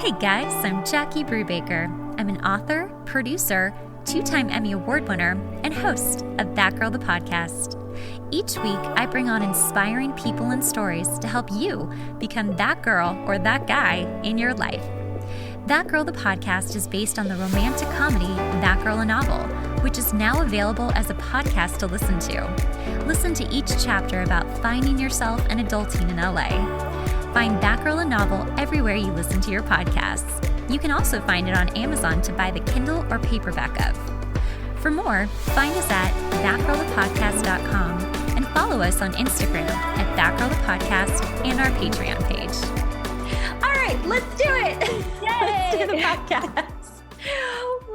Hey guys, I'm Jackie Brubaker. I'm an author, producer, 2-time Emmy Award winner, and host of That Girl the Podcast. Each week, I bring on inspiring people and stories to help you become that girl or that guy in your life. That Girl the Podcast is based on the romantic comedy That Girl a Novel, which is now available as a podcast to listen to. Listen to each chapter about finding yourself and adulting in LA. Find That Girl a Novel everywhere you listen to your podcasts. You can also find it on Amazon to buy the Kindle or paperback of. For more, find us at thatgirlthepodcast.com and follow us on Instagram at thatgirlthepodcast and our Patreon page. All right, let's do it. Yay! Let's do the podcast.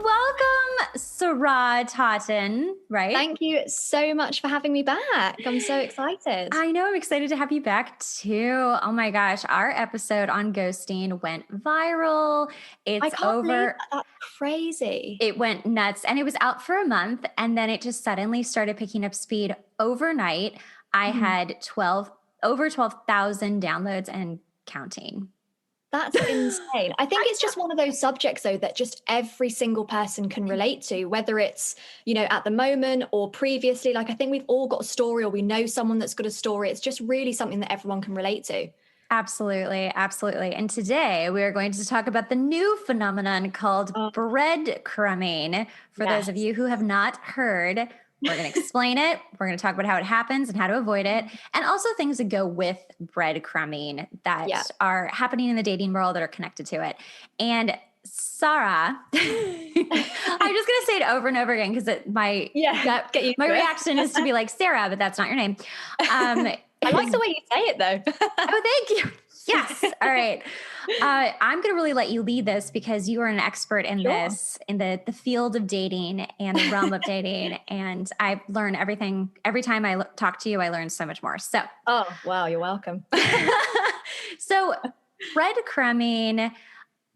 Welcome, Sara, Totten, right? Thank you so much for having me back. I'm so excited. I know, I'm excited to have you back too. Oh my gosh, our episode on ghosting went viral. I can't believe that. That's crazy. It went nuts and it was out for a month and then it just suddenly started picking up speed overnight. I had over 12,000 downloads and counting. That's insane. I think it's just one of those subjects, though, that just every single person can relate to, whether it's, you know, at the moment or previously. Like, I think we've all got a story or we know someone that's got a story. It's just really something that everyone can relate to. Absolutely. Absolutely. And today we are going to talk about the new phenomenon called breadcrumbing. For those of you who have not heard, we're going to explain it. We're going to talk about how it happens and how to avoid it. And also things that go with breadcrumbing that are happening in the dating world that are connected to it. And Sara, I'm just going to say it over and over again because my reaction is to be like, Sara, but that's not your name. I like the way you say it, though. Oh, thank you. Yes. All right. I'm going to really let you lead this because you are an expert in this, in the field of dating and the realm of dating. And I learn everything. Every time I talk to you, I learn so much more. So, oh, wow. You're welcome. So breadcrumbing,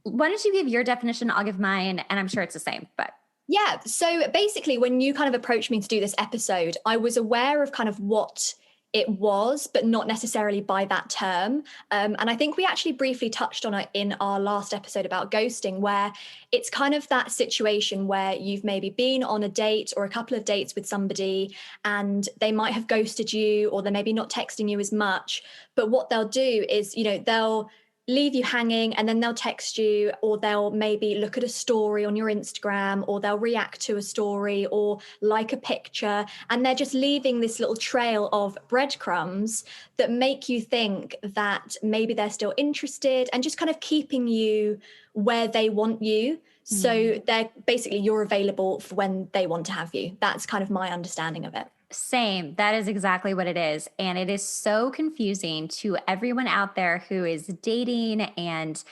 why don't you give your definition? I'll give mine. And I'm sure it's the same, but. Yeah. So basically, when you kind of approached me to do this episode, I was aware of kind of what it was, but not necessarily by that term. And I think we actually briefly touched on it in our last episode about ghosting, where it's kind of that situation where you've maybe been on a date or a couple of dates with somebody and they might have ghosted you or they're maybe not texting you as much. But what they'll do is, you know, they'll leave you hanging and then they'll text you, or they'll maybe look at a story on your Instagram, or they'll react to a story or like a picture, and they're just leaving this little trail of breadcrumbs that make you think that maybe they're still interested and just kind of keeping you where they want you. So they're basically, you're available for when they want to have you. That's kind of my understanding of it. Same. That is exactly what it is. And it is so confusing to everyone out there who is dating and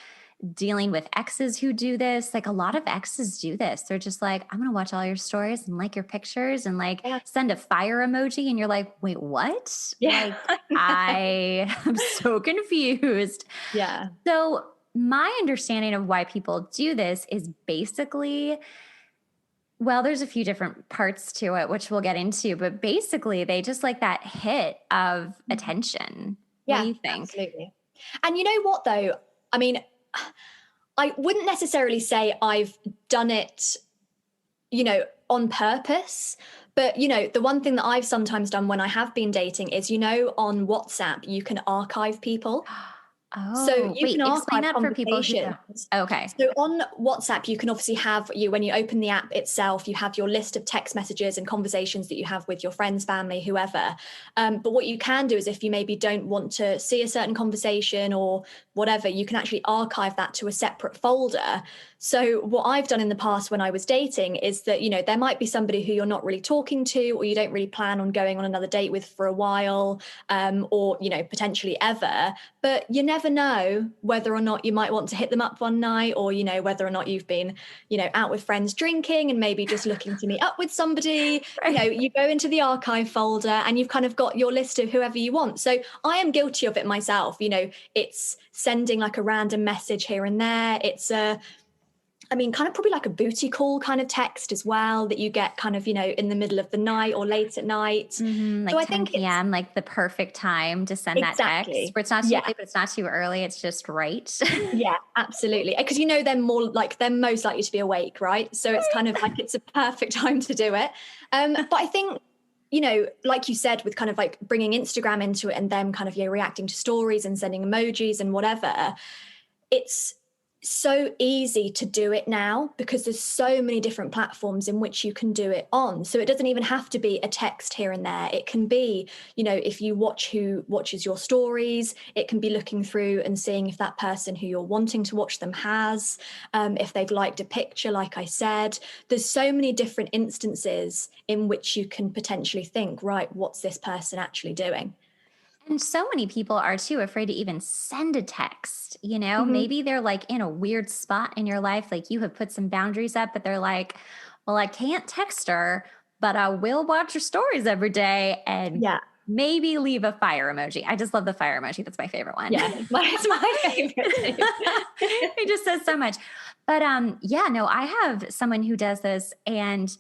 dealing with exes who do this. Like, a lot of exes do this. They're just like, I'm going to watch all your stories and like your pictures and like send a fire emoji. And you're like, wait, what? Yeah. Like, I am so confused. Yeah. So my understanding of why people do this is basically, well, there's a few different parts to it, which we'll get into, but basically they just like that hit of attention. Yeah, what do you think? Absolutely. And you know what, though? I mean, I wouldn't necessarily say I've done it, you know, on purpose. But, you know, the one thing that I've sometimes done when I have been dating is, you know, on WhatsApp, you can archive people. Oh, so you can explain archive that for people who conversations. Okay. So on WhatsApp, you can obviously have when you open the app itself, you have your list of text messages and conversations that you have with your friends, family, whoever. But what you can do is, if you maybe don't want to see a certain conversation or whatever, you can actually archive that to a separate folder. So what I've done in the past when I was dating is that, you know, there might be somebody who you're not really talking to, or you don't really plan on going on another date with for a while, or, you know, potentially ever, but you never know whether or not you might want to hit them up one night, or, you know, whether or not you've been, you know, out with friends drinking and maybe just looking to meet up with somebody. You know, you go into the archive folder and you've kind of got your list of whoever you want. So I am guilty of it myself. You know, it's sending like a random message here and there. It's I mean, kind of probably like a booty call kind of text as well that you get kind of, in the middle of the night or late at night. Like So I 10 think it's p.m., like the perfect time to send that text exactly, where it's not too yeah. late, but it's not too early. It's just right. Yeah, absolutely. Because they're more like they're most likely to be awake, right? So it's kind of like it's a perfect time to do it. But I think, like you said, with kind of like bringing Instagram into it and them kind of reacting to stories and sending emojis and whatever, it's so easy to do it now because there's so many different platforms in which you can do it on. So it doesn't even have to be a text here and there. It can be, if you watch who watches your stories, it can be looking through and seeing if that person who you're wanting to watch them has, if they've liked a picture, like I said. There's so many different instances in which you can potentially think, right, what's this person actually doing? And so many people are too afraid to even send a text, Mm-hmm. maybe they're like in a weird spot in your life. Like you have put some boundaries up, but they're like, well, I can't text her, but I will watch her stories every day and Yeah. maybe leave a fire emoji. I just love the fire emoji. That's my favorite one. Yeah, it's my favorite too. It just says so much. But I have someone who does this, and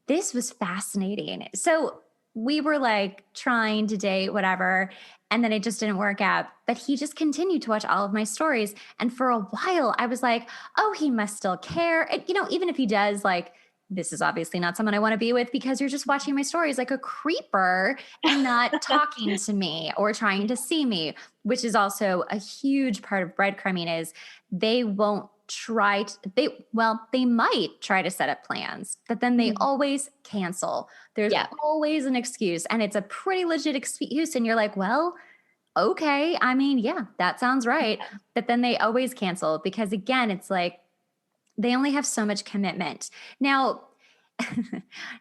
this was fascinating. So we were like trying to date, whatever, and then it just didn't work out. But he just continued to watch all of my stories. And for a while, I was like, oh, he must still care. And, even if he does, like, this is obviously not someone I want to be with because you're just watching my stories like a creeper and not talking to me or trying to see me, which is also a huge part of breadcrumbing is they won't they might try to set up plans, but then they always cancel. There's always an excuse, and it's a pretty legit excuse. And you're like, well, okay. I mean, yeah, that sounds right. But then they always cancel because again, it's like, they only have so much commitment. Now,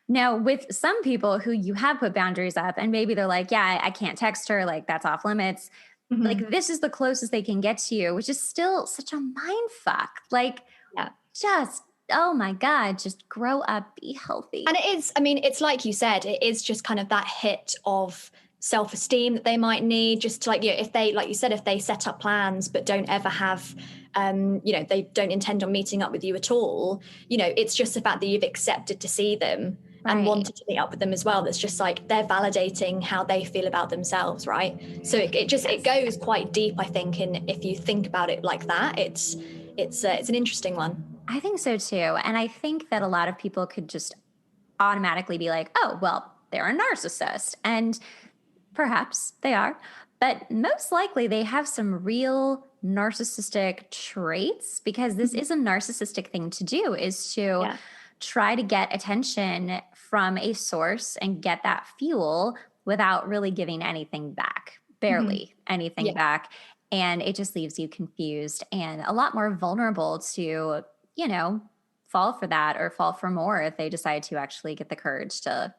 with some people who you have put boundaries up and maybe they're like, yeah, I can't text her, like that's off limits. Mm-hmm. Like this is the closest they can get to you, which is still such a mind fuck. Like just, oh my God, just grow up, be healthy. And it is, I mean, it's like you said, it is just kind of that hit of self-esteem that they might need just to if they, like you said, if they set up plans but don't ever have they don't intend on meeting up with you at all, it's just the fact that you've accepted to see them and wanted to meet up with them as well. That's just like they're validating how they feel about themselves, right? So it goes quite deep, I think, and if you think about it like that, it's an interesting one. I think so too. And I think that a lot of people could just automatically be like, oh, well, they're a narcissist. And perhaps they are, but most likely they have some real narcissistic traits because this is a narcissistic thing to do, is to try to get attention from a source and get that fuel without really giving anything back, barely anything back. And it just leaves you confused and a lot more vulnerable to, fall for that or fall for more if they decide to actually get the courage to,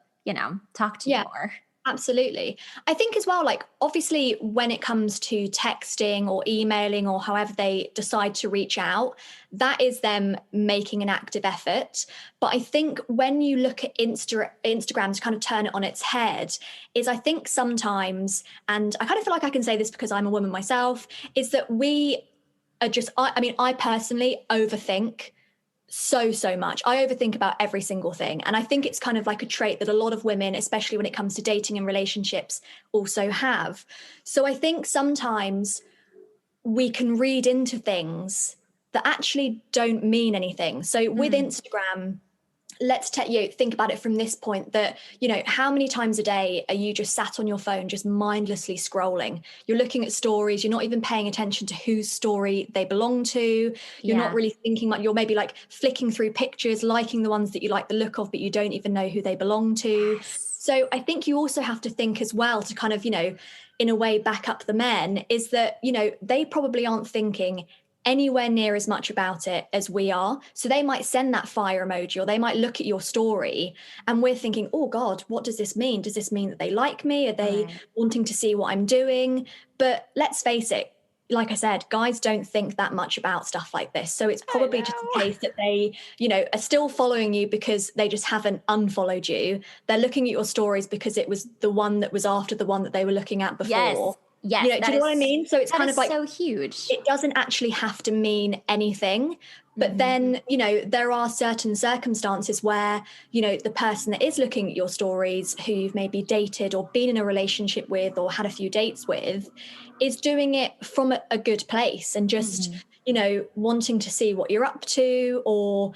talk to you more. Absolutely. I think as well, like obviously when it comes to texting or emailing or however they decide to reach out, that is them making an active effort. But I think when you look at Instagram to kind of turn it on its head, is I think sometimes, and I kind of feel like I can say this because I'm a woman myself, is that we are just, I personally overthink so much. I overthink about every single thing. And I think it's kind of like a trait that a lot of women, especially when it comes to dating and relationships, also have. So I think sometimes we can read into things that actually don't mean anything. So with Instagram, let's think about it from this point that, how many times a day are you just sat on your phone, just mindlessly scrolling? You're looking at stories. You're not even paying attention to whose story they belong to. You're not really thinking much. You're maybe like flicking through pictures, liking the ones that you like the look of, but you don't even know who they belong to. Yes. So I think you also have to think as well to kind of, in a way back up the men, is that, they probably aren't thinking anywhere near as much about it as we are. So they might send that fire emoji or they might look at your story and we're thinking, oh God, what does this mean? Does this mean that they like me? Are they wanting to see what I'm doing? But let's face it, like I said, guys don't think that much about stuff like this. So it's probably just the case that they, are still following you because they just haven't unfollowed you. They're looking at your stories because it was the one that was after the one that they were looking at before. Yes. Yes, Do you know what I mean? So it's that kind is of like, so huge. it doesn't actually have to mean anything. But then, there are certain circumstances where, the person that is looking at your stories, who you've maybe dated or been in a relationship with or had a few dates with, is doing it from a good place and just, wanting to see what you're up to, or,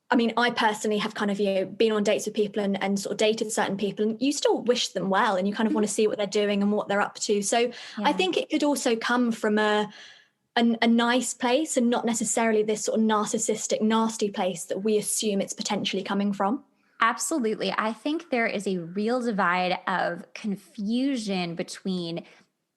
I mean, I personally have kind of, been on dates with people and sort of dated certain people, and you still wish them well and you kind of want to see what they're doing and what they're up to. So I think it could also come from a nice place and not necessarily this sort of narcissistic, nasty place that we assume it's potentially coming from. Absolutely. I think there is a real divide of confusion between,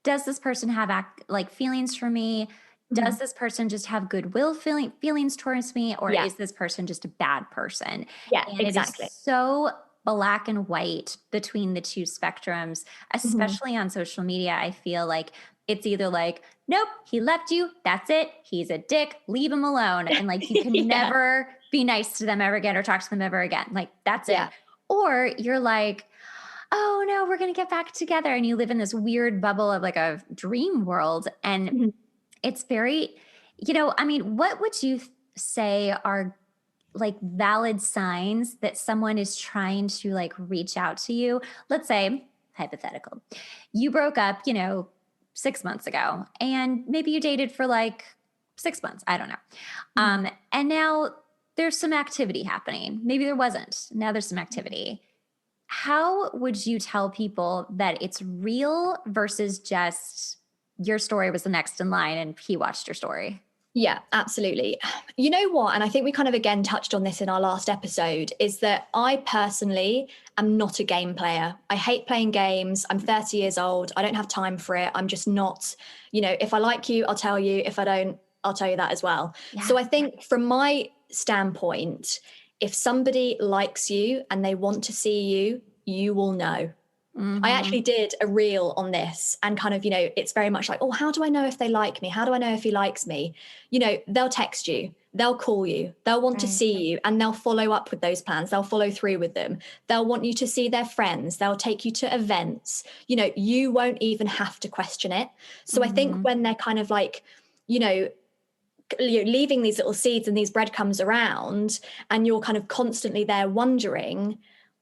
does this person have feelings for me? Does this person just have goodwill feelings towards me? Or is this person just a bad person? Yeah, And exactly. it is so black and white between the two spectrums, especially on social media. I feel like it's either like, nope, he left you. That's it. He's a dick. Leave him alone. And like, you can never be nice to them ever again or talk to them ever again. Like, that's it. Or you're like, oh no, we're going to get back together. And you live in this weird bubble of like a dream world. And it's very, I mean, what would you say are like valid signs that someone is trying to like reach out to you? Let's say, hypothetical, you broke up, 6 months ago, and maybe you dated for like 6 months. I don't know. And now there's some activity happening. Maybe there wasn't. Now there's some activity. How would you tell people that it's real versus just your story was the next in line and he watched your story? Yeah, absolutely. You know what? And I think we kind of again touched on this in our last episode, is that I personally am not a game player. I hate playing games. I'm 30 years old. I don't have time for it. I'm just not, if I like you, I'll tell you. If I don't, I'll tell you that as well. Yeah. So I think from my standpoint, if somebody likes you and they want to see you, you will know. I actually did a reel on this and kind of, it's very much like, oh, how do I know if they like me? How do I know if he likes me? They'll text you, they'll call you, they'll want to see you, and they'll follow up with those plans. They'll follow through with them. They'll want you to see their friends. They'll take you to events. You won't even have to question it. So I think when they're kind of like, leaving these little seeds and these breadcrumbs around, and you're kind of constantly there wondering,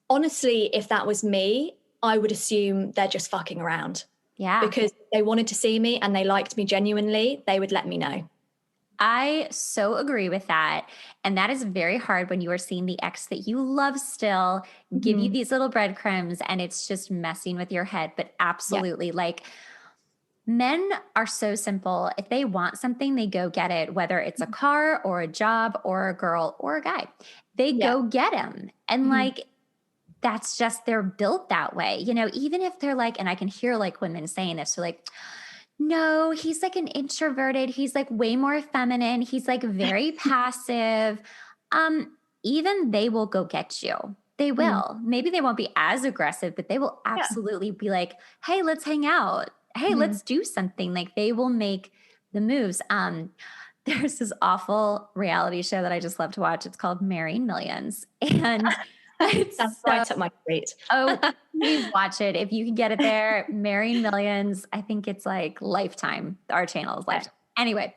honestly, if that was me, I would assume they're just fucking around. Yeah. Because if they wanted to see me and they liked me genuinely, they would let me know. I so agree with that. And that is very hard when you are seeing the ex that you love still give you these little breadcrumbs and it's just messing with your head. But absolutely, like, men are so simple. If they want something, they go get it, whether it's a car or a job or a girl or a guy. They go get him. And like, that's just, they're built that way. Even if they're like, and I can hear like women saying this, so like, no, he's like an introverted. He's like way more feminine. He's like very passive. Even they will go get you. They will. Maybe they won't be as aggressive, but they will absolutely be like, hey, let's hang out. Hey, let's do something. Like, they will make the moves. There's this awful reality show that I just love to watch. It's called Marrying Millions. And that's right up my street. Oh, please watch it. If you can get it there, Marrying Millions. I think it's like Lifetime. Our channel is Lifetime. Anyway,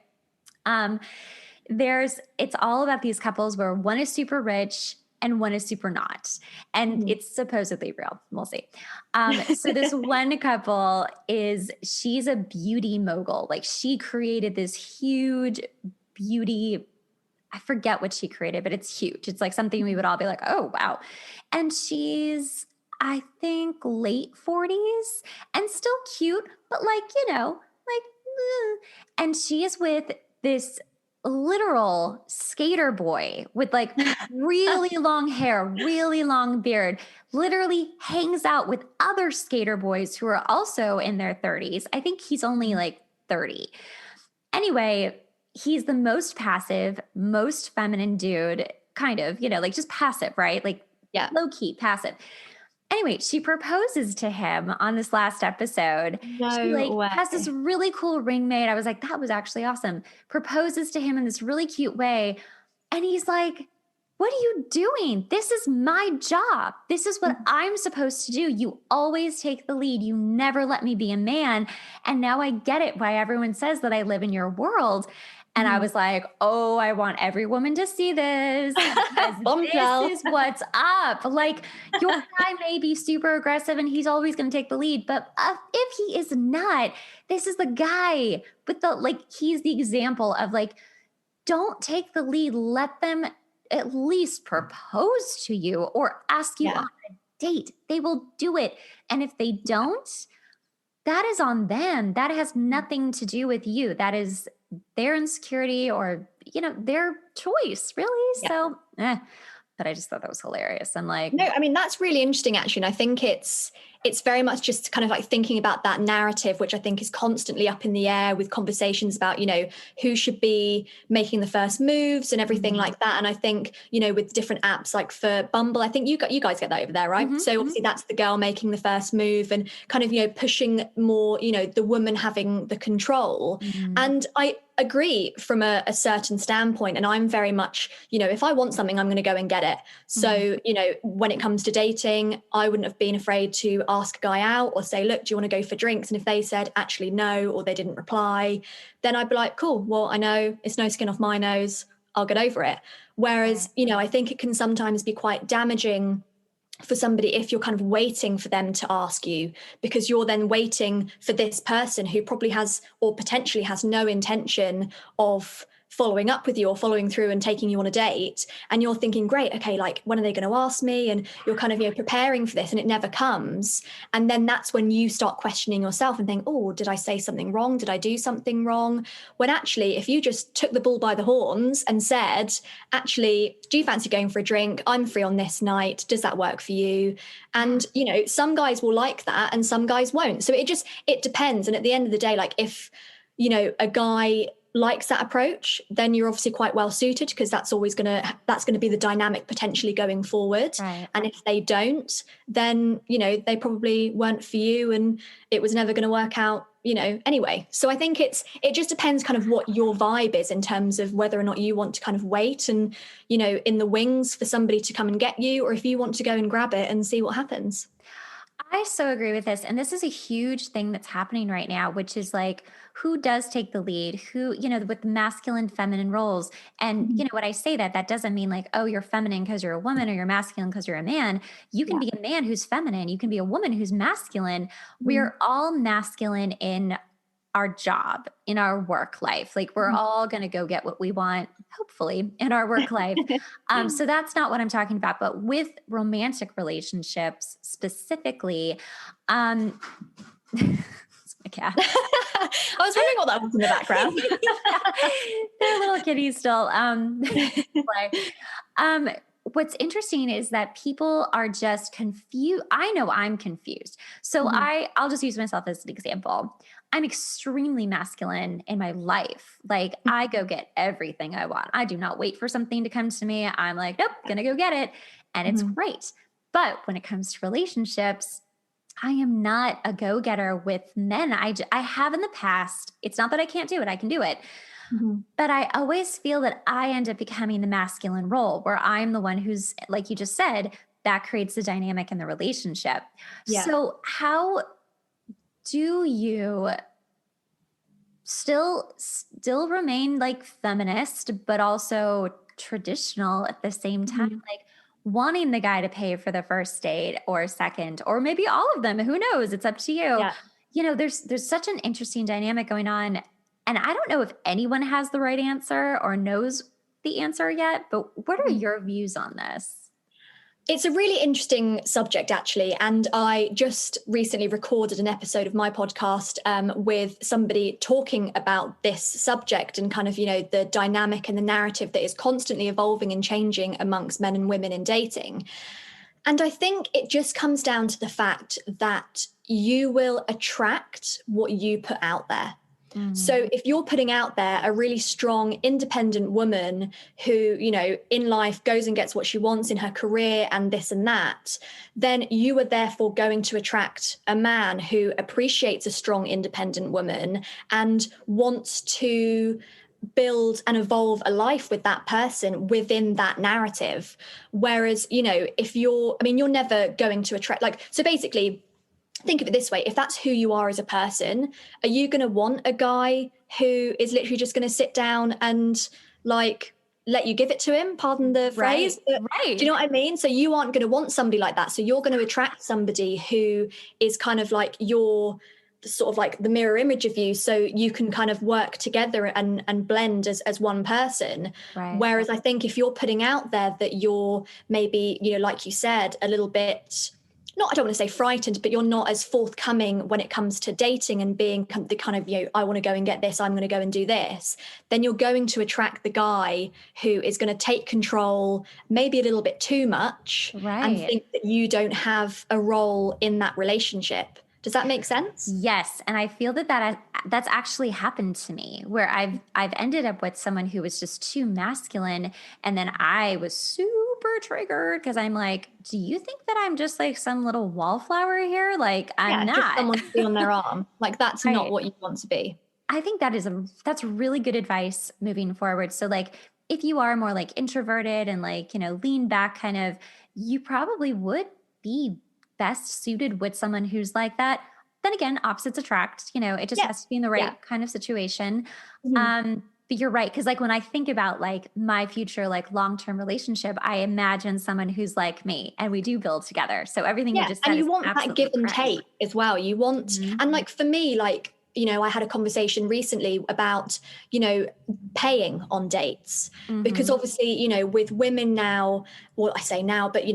it's all about these couples where one is super rich and one is super not. And it's supposedly real. We'll see. So this one couple she's a beauty mogul. Like, she created this huge beauty, I forget what she created, but it's huge. It's like something we would all be like, oh, wow. And she's, I think, late 40s and still cute, but like, and she is with this literal skater boy with like really long hair, really long beard, literally hangs out with other skater boys who are also in their 30s. I think he's only like 30. Anyway, he's the most passive, most feminine dude, kind of, like just passive, right? Like, low key passive. Anyway, she proposes to him on this last episode. She has this really cool ring made. I was like, that was actually awesome. Proposes to him in this really cute way. And he's like, what are you doing? This is my job. This is what I'm supposed to do. You always take the lead. You never let me be a man. And now I get it why everyone says that I live in your world. And I was like, oh, I want every woman to see this because this is what's up. Like, your guy may be super aggressive and he's always going to take the lead. But if he is not, this is the guy with the, like, he's the example of like, don't take the lead. Let them at least propose to you or ask you on a date. They will do it. And if they don't, that is on them. That has nothing to do with you. That is their insecurity or, their choice, really. Yeah. So, but I just thought that was hilarious. And like, no, I mean, that's really interesting, actually. And I think it's very much just kind of like thinking about that narrative, which I think is constantly up in the air with conversations about, who should be making the first moves and everything like that. And I think, with different apps, like for Bumble, I think you guys get that over there, right? So obviously that's the girl making the first move and kind of, pushing more, the woman having the control. And I agree from a certain standpoint. And I'm very much, if I want something, I'm going to go and get it. So, when it comes to dating, I wouldn't have been afraid to ask a guy out or say, look, do you want to go for drinks? And if they said actually no, or they didn't reply, then I'd be like, cool, well, I know it's no skin off my nose. I'll get over it. Whereas, I think it can sometimes be quite damaging for somebody if you're kind of waiting for them to ask you, because you're then waiting for this person who probably has or potentially has no intention of following up with you or following through and taking you on a date. And you're thinking, great, okay, like when are they going to ask me? And you're kind of, preparing for this and it never comes. And then that's when you start questioning yourself and think, oh, did I say something wrong? Did I do something wrong? When actually, if you just took the bull by the horns and said, actually, do you fancy going for a drink? I'm free on this night. Does that work for you? And, some guys will like that and some guys won't. So it depends. And at the end of the day, like if, a guy likes that approach, then you're obviously quite well suited, because that's going to be the dynamic potentially going forward. Right. And if they don't, then, they probably weren't for you and it was never going to work out, anyway. So I think it just depends kind of what your vibe is in terms of whether or not you want to kind of wait and, in the wings for somebody to come and get you, or if you want to go and grab it and see what happens. I so agree with this. And this is a huge thing that's happening right now, which is like, who does take the lead, who, with masculine, feminine roles. And, when I say that doesn't mean like, oh, you're feminine because you're a woman or you're masculine because you're a man. You can be a man who's feminine. You can be a woman who's masculine. We're all masculine in our job, in our work life. Like we're all going to go get what we want, hopefully, in our work life. So that's not what I'm talking about. But with romantic relationships specifically, it's my cat. I was wondering what that was in the background. They're little kitties still. What's interesting is that people are just confused. I know I'm confused. So I'll just use myself as an example. I'm extremely masculine in my life. Like I go get everything I want. I do not wait for something to come to me. I'm like, nope, gonna go get it. And it's great. But when it comes to relationships, I am not a go-getter with men. I have in the past. It's not that I can't do it. I can do it. But I always feel that I end up becoming the masculine role where I'm the one who's, like you just said, that creates the dynamic in the relationship. Yeah. So how do you still remain like feminist, but also traditional at the same time? Like wanting the guy to pay for the first date or second, or maybe all of them, who knows? It's up to you. Yeah. There's such an interesting dynamic going on. And I don't know if anyone has the right answer or knows the answer yet, but what are your views on this? It's a really interesting subject, actually. And I just recently recorded an episode of my podcast with somebody talking about this subject and kind of, the dynamic and the narrative that is constantly evolving and changing amongst men and women in dating. And I think it just comes down to the fact that you will attract what you put out there. So if you're putting out there a really strong, independent woman who, in life goes and gets what she wants in her career and this and that, then you are therefore going to attract a man who appreciates a strong, independent woman and wants to build and evolve a life with that person within that narrative. Whereas, if you're never going to attract, like, so basically, think of it this way: if that's who you are as a person, are you going to want a guy who is literally just going to sit down and like let you give it to him, pardon the phrase? Right. Do you know what I mean? So you aren't going to want somebody like that. So you're going to attract somebody who is kind of like your sort of like the mirror image of you, so you can kind of work together and blend as one person. Right. Whereas I think if you're putting out there that you're maybe, like you said, a little bit, I don't want to say frightened, but you're not as forthcoming when it comes to dating and being the kind of, I want to go and get this, I'm going to go and do this, then you're going to attract the guy who is going to take control, maybe a little bit too much, and think that you don't have a role in that relationship. Does that make sense? Yes. And I feel that's actually happened to me, where I've ended up with someone who was just too masculine. And then I was super triggered because I'm like, do you think that I'm just like some little wallflower here? Like, I'm not. Just someone to be on their arm. Like, that's not what you want to be. I think that's really good advice moving forward. So like, if you are more like introverted and like, lean back kind of, you probably would be best suited with someone who's like that. Then again, opposites attract, it just has to be in the right kind of situation. Mm-hmm. But you're right. Cause like when I think about like my future, like long-term relationship, I imagine someone who's like me and we do build together. So everything you just said, and you want that give and take as well. You want, and like for me, like, I had a conversation recently about, paying on dates, because obviously, with women now, well, I say now, but,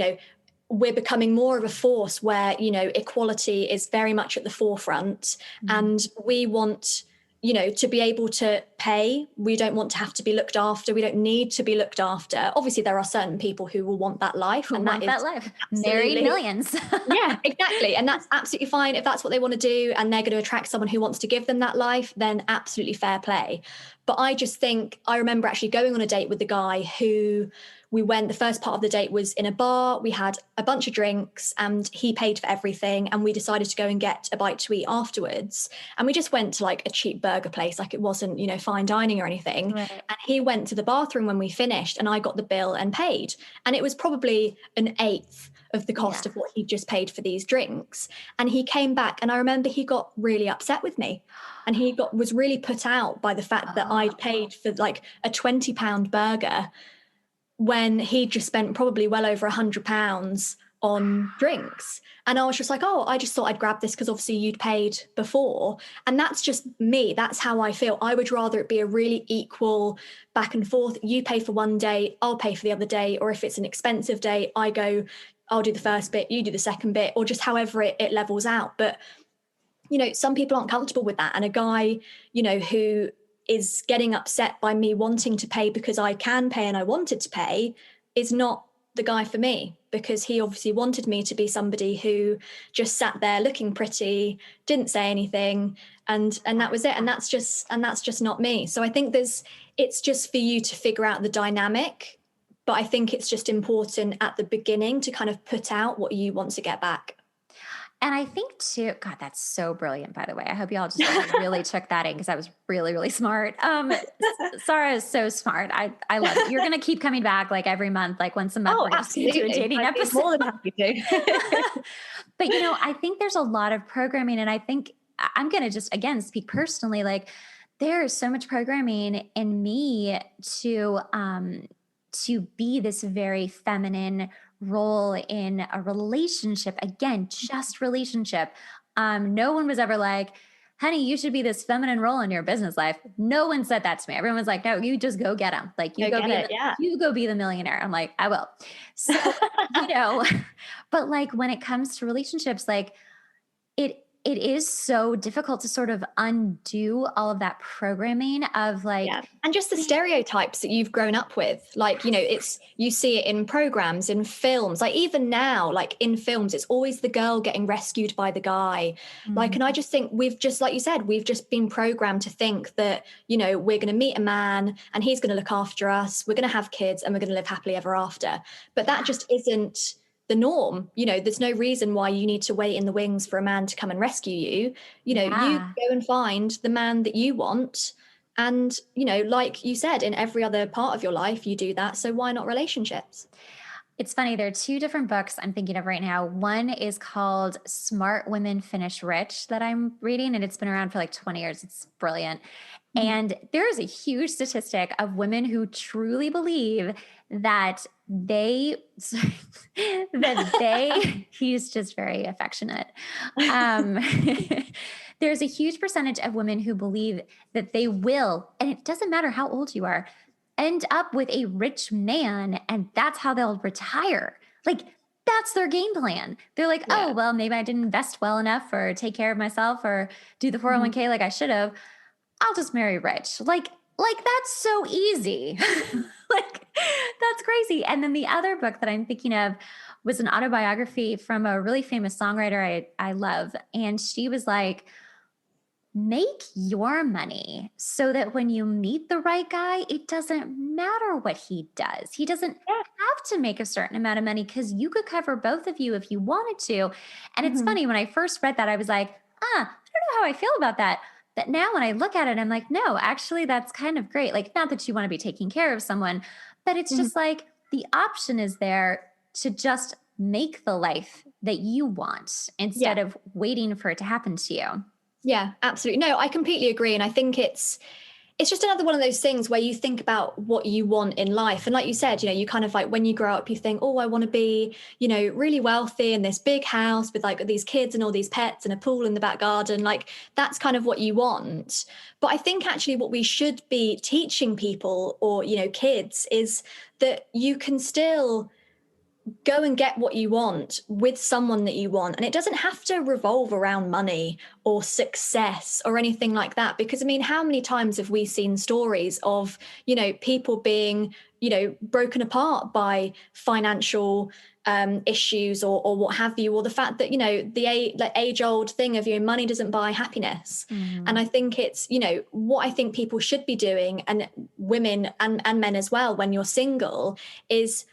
we're becoming more of a force where, equality is very much at the forefront, and we want, to be able to pay. We don't want to have to be looked after. We don't need to be looked after. Obviously, there are certain people who will want that life. Married millions. Yeah, exactly. And that's absolutely fine. If that's what they want to do and they're going to attract someone who wants to give them that life, then absolutely fair play. But I just think, I remember actually going on a date with the guy who the first part of the date was in a bar. We had a bunch of drinks and he paid for everything. And we decided to go and get a bite to eat afterwards. And we just went to like a cheap burger place. Like, it wasn't, fine dining or anything. Right. And he went to the bathroom when we finished and I got the bill and paid. And it was probably an eighth of the cost of what he just paid for these drinks. And he came back and I remember he got really upset with me. And he was really put out by the fact that I'd paid for like a £20 burger when he'd just spent probably well over £100 on drinks. And I was just like, I just thought I'd grab this because obviously you'd paid before. And that's just me. That's how I feel. I would rather it be a really equal back and forth. You pay for one day, I'll pay for the other day. Or if it's an expensive day, I'll do the first bit, you do the second bit, or just however it levels out. But, some people aren't comfortable with that. And a guy, who is getting upset by me wanting to pay because I can pay and I wanted to pay is not the guy for me, because he obviously wanted me to be somebody who just sat there looking pretty, didn't say anything, and that was it. And that's just not me. So I think it's just for you to figure out the dynamic, but I think it's just important at the beginning to kind of put out what you want to get back. And I think too, God, that's so brilliant, by the way. I hope y'all just really took that in because that was really, really smart. Sara is so smart. I love it. You're going to keep coming back like every month, like once a month. We're going to do a dating episode. More than happy to. But, I think there's a lot of programming, and I think I'm going to just, again, speak personally, like there is so much programming in me to be this very feminine role in a relationship. Again, just relationship. No one was ever like, honey, you should be this feminine role in your business life. No one said that to me. Everyone was like, no, you just go get them. Like you go be the millionaire. I'm like, I will. So, but like when it comes to relationships, like it is so difficult to sort of undo all of that programming of like, and just the stereotypes that you've grown up with. Like, you see it in programs, in films, like even now, like in films, it's always the girl getting rescued by the guy. Like, and I just think we've just, like you said, we've just been programmed to think that, we're going to meet a man and he's going to look after us. We're going to have kids and we're going to live happily ever after. But that just isn't the norm. There's no reason why you need to wait in the wings for a man to come and rescue you. You go and find the man that you want And, like you said, in every other part of your life, you do that. So why not relationships? It's funny. There are two different books I'm thinking of right now. One is called Smart Women Finish Rich that I'm reading, and it's been around for like 20 years. It's brilliant. Mhm. And there is a huge statistic of women who truly believe that he's just very affectionate. Um, there's a huge percentage of women who believe that they will, and it doesn't matter how old you are, end up with a rich man, and that's how they'll retire. Like, that's their game plan. They're like, Yeah. oh, well, maybe I didn't invest well enough or take care of myself or do the Mhm. 401k like I should have. I'll just marry rich. Like that's so easy. Like, that's crazy. And then the other book that I'm thinking of was an autobiography from a really famous songwriter I love. And she was like, make your money so that when you meet the right guy, it doesn't matter what he does. He doesn't Yeah. have to make a certain amount of money because you could cover both of you if you wanted to. And it's Mhm. funny, when I first read that, I was like, I don't know how I feel about that. But now when I look at it, I'm like, no, actually, that's kind of great. Like, not that you want to be taking care of someone, but it's Mhm. just like the option is there to just make the life that you want instead Yeah. of waiting for it to happen to you. Yeah, absolutely. No, I completely agree. And I think it's just another one of those things where you think about what you want in life. And like you said, you kind of like when you grow up, you think, oh, I want to be, really wealthy in this big house with like these kids and all these pets and a pool in the back garden. Like that's kind of what you want. But I think actually what we should be teaching people or, kids is that you can still go and get what you want with someone that you want. And it doesn't have to revolve around money or success or anything like that. Because I mean, how many times have we seen stories of, people being, broken apart by financial issues or what have you, or the fact that, the age old thing of, money doesn't buy happiness. And I think it's, what I think people should be doing, and women and men as well, when you're single is,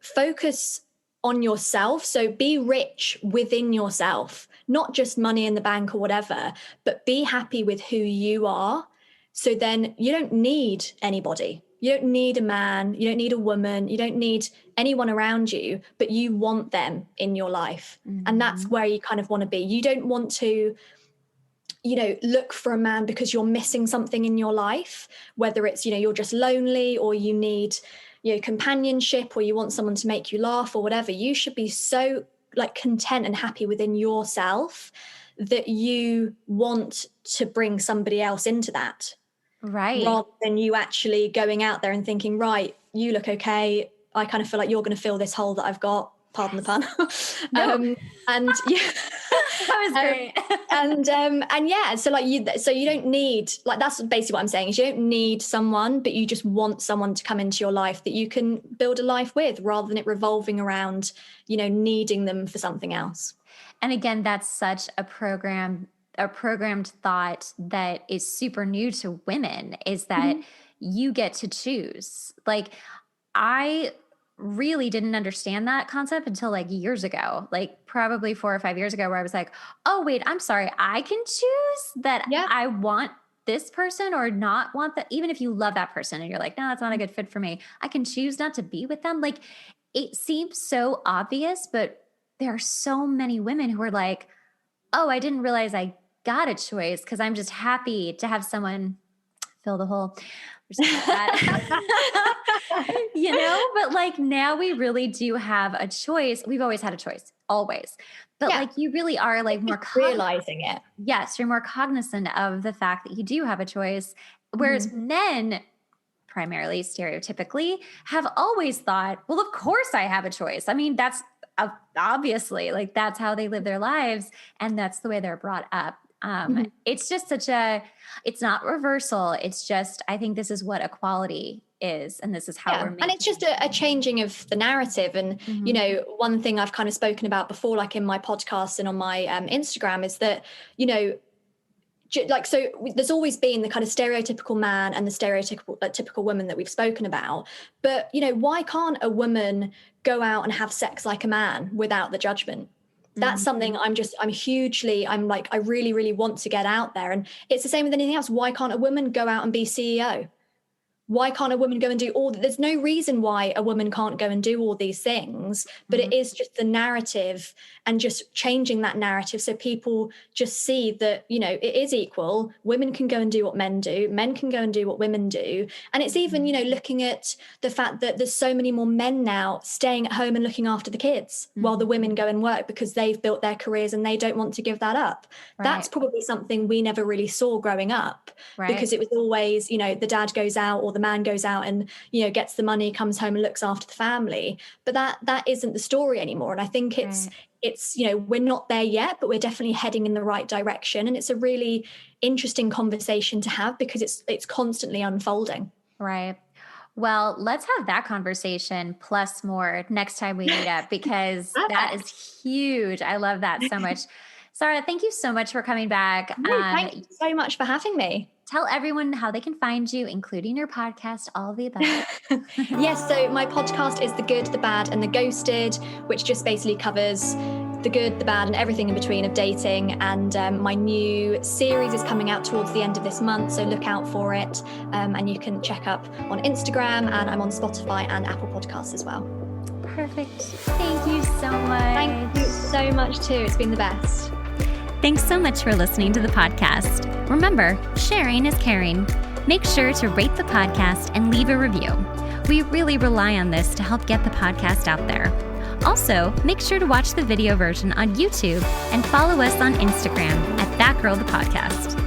focus on yourself. So be rich within yourself, not just money in the bank or whatever, but be happy with who you are. So then you don't need anybody. You don't need a man. You don't need a woman. You don't need anyone around you, but you want them in your life. And that's where you kind of want to be. You don't want to, look for a man because you're missing something in your life, whether it's, you're just lonely or you need, companionship or you want someone to make you laugh or whatever. You should be so like content and happy within yourself that you want to bring somebody else into that. Right. Rather than you actually going out there and thinking, right, you look okay. I kind of feel like you're going to fill this hole that I've got. Pardon the pun. No. And yeah, That was great. and yeah, so you don't need, like, that's basically what I'm saying is you don't need someone, but you just want someone to come into your life that you can build a life with, rather than it revolving around, needing them for something else. And again, that's such a programmed thought that is super new to women, is that you get to choose. Like, I really didn't understand that concept until like years ago, like probably 4 or 5 years ago, where I was like, oh, wait, I'm sorry. I can choose that Yeah. I want this person or not want that. Even if you love that person and you're like, no, that's not a good fit for me, I can choose not to be with them. Like, it seems so obvious, but there are so many women who are like, oh, I didn't realize I got a choice because I'm just happy to have someone fill the hole. But like now we really do have a choice. We've always had a choice, always. But Yeah. like you really are like more Realizing it. Yes, you're more cognizant of the fact that you do have a choice. Whereas men, primarily stereotypically, have always thought, well, of course I have a choice. I mean, that's obviously like that's how they live their lives and that's the way they're brought up. It's just it's not reversal. It's just, I think this is what equality is. And this is how we're making. And it's just a changing of the narrative. And, one thing I've kind of spoken about before, like in my podcast and on my Instagram, is that, so there's always been the kind of stereotypical man and the stereotypical typical woman that we've spoken about. But, why can't a woman go out and have sex like a man without the judgment? That's something I really, really want to get out there. And it's the same with anything else. Why can't a woman go out and be CEO? Why can't a woman go and do there's no reason why a woman can't go and do all these things, but it is just the narrative and just changing that narrative so people just see that, it is equal. Women can go and do what men do. Men can go and do what women do. And it's even, looking at the fact that there's so many more men now staying at home and looking after the kids while the women go and work because they've built their careers and they don't want to give that up. Right. That's probably something we never really saw growing up, because it was always, the dad goes out or the man goes out and gets the money, comes home and looks after the family. But that isn't the story anymore. And I think it's we're not there yet, but we're definitely heading in the right direction. And it's a really interesting conversation to have because it's constantly unfolding. Right. Well, let's have that conversation plus more next time we meet up, because that is huge. I love that so much. Sara, thank you so much for coming back. Thank you so much for having me. Tell everyone how they can find you, including your podcast, all of the above. Yes, so my podcast is The Good, The Bad and The Ghosted, which just basically covers the good, the bad and everything in between of dating. And my new series is coming out towards the end of this month, so look out for it. And you can check up on Instagram, and I'm on Spotify and Apple Podcasts as well. Perfect. Thank you so much. Thank you so much too. It's been the best. Thanks so much for listening to the podcast. Remember, sharing is caring. Make sure to rate the podcast and leave a review. We really rely on this to help get the podcast out there. Also, make sure to watch the video version on YouTube and follow us on Instagram at That Girl the Podcast.